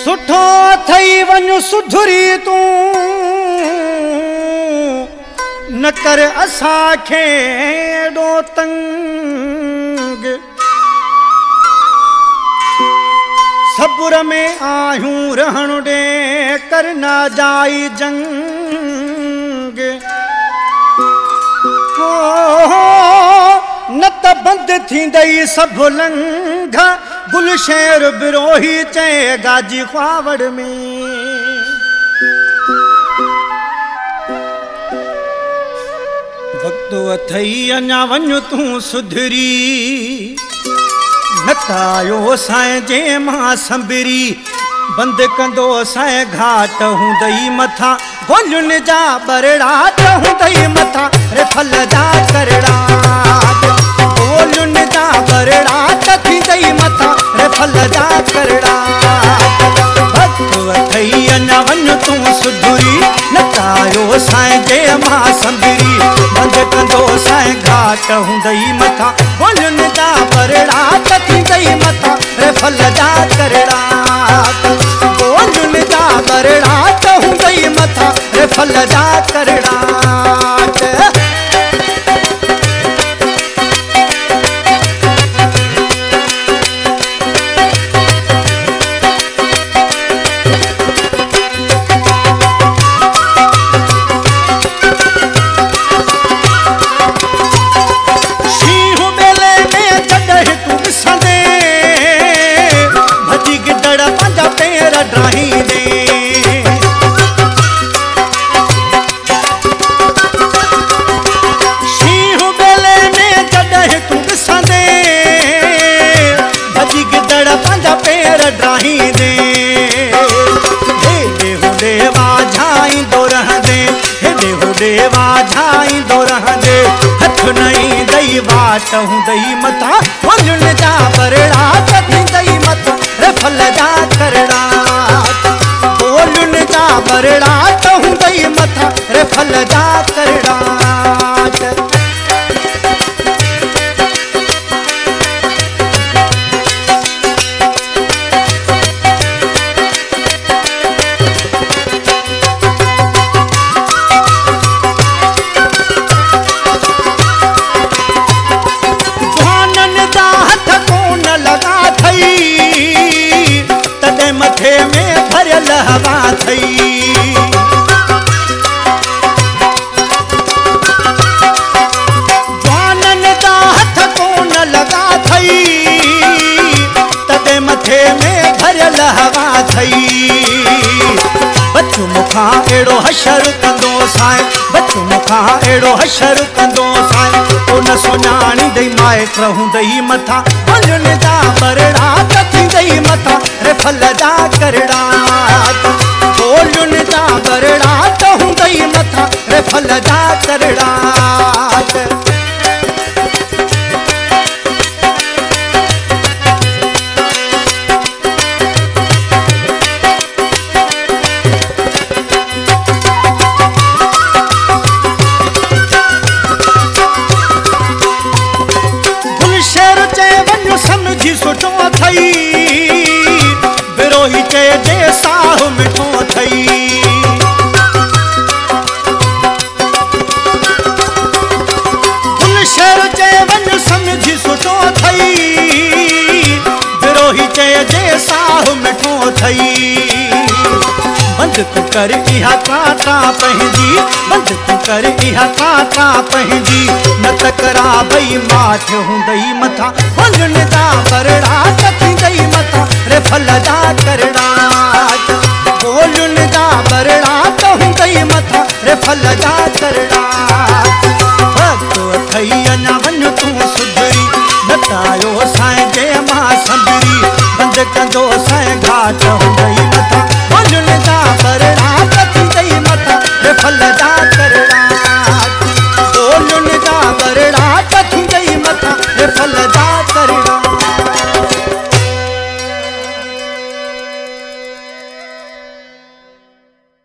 सुठो थई वञु सुधरी तू न कर असांखे एॾो तंग सब्र में आहियूं रहण ॾे कर ना जाई जंग न त बंदि थींदई सभु लंघ गुलशेर बिरोही चए गाजी ख्वावड़ में वक्त अथई अञा वञ तूं सुधरी न तायो साए जे मां संबरी बंद कंदो साए घाट हूंदई मथा गोलुन जा बरड़ाट हूंदई मथा रे फल जा करड़ा गोलुन जा बरड़ाट थींदई मथा रे फल जा करड़ा भक्त अथई अञा वञ तूं सुधरी न तायो साए जे मां संबरी बंद कंदो साए घाट हूंदई मथा गोलुन जा बरड़ाट थींदई मथा रे फल जा करड़ा गोलुन जा बरड़ाट हूंदई मथा रे फल जा करड़ा वाट हूंदई मथा गोलुन जा बरड़ाट थींदई मथा रे फल जा करड़ा गोलुन जा बरड़ाट हूंदई मथा रे फल जा करड़ा मथे में भरल हवा थई जानन दा हथ कोन लगा थई तदे मथे में भरल हवा थई बच्चू मुखा एड़ो हशर कंदो साए बच्चू मुखा एड़ो हशर कंदो साए उन सुञाणी दई माइट हूंदई मथा गोलुन जा बरड़ाट थींदई मथा रे फल जा करड़ा गोलुन जा बरड़ाट हूंदई मथा रे फल जा करड़ा गुलशेर चए वञ समझी सुठो थई बिरोही चए जे साह मिठो थई गुलशेर चए वञ समझी सुठो थई बिरोही चए जे साह मिठो थई बंद तू कर इहा काटा पंहिंजी बंद तू कर इहा काटा पंहिंजी न तकरा भई माठ हूंदई मथा गोलुन जा बरड़ाट थींदई मथा रे फल जा करड़ा गोलुन जा बरड़ाट हूंदई मथा रे फल जा करड़ा भक्त अथई अञा वञ तूं सुधरी न तायो साए जे मां संबरी बंद कंदो साए घाट हूंदई मथा गोलुन जा बरड़ाट थींदई मथा रे फल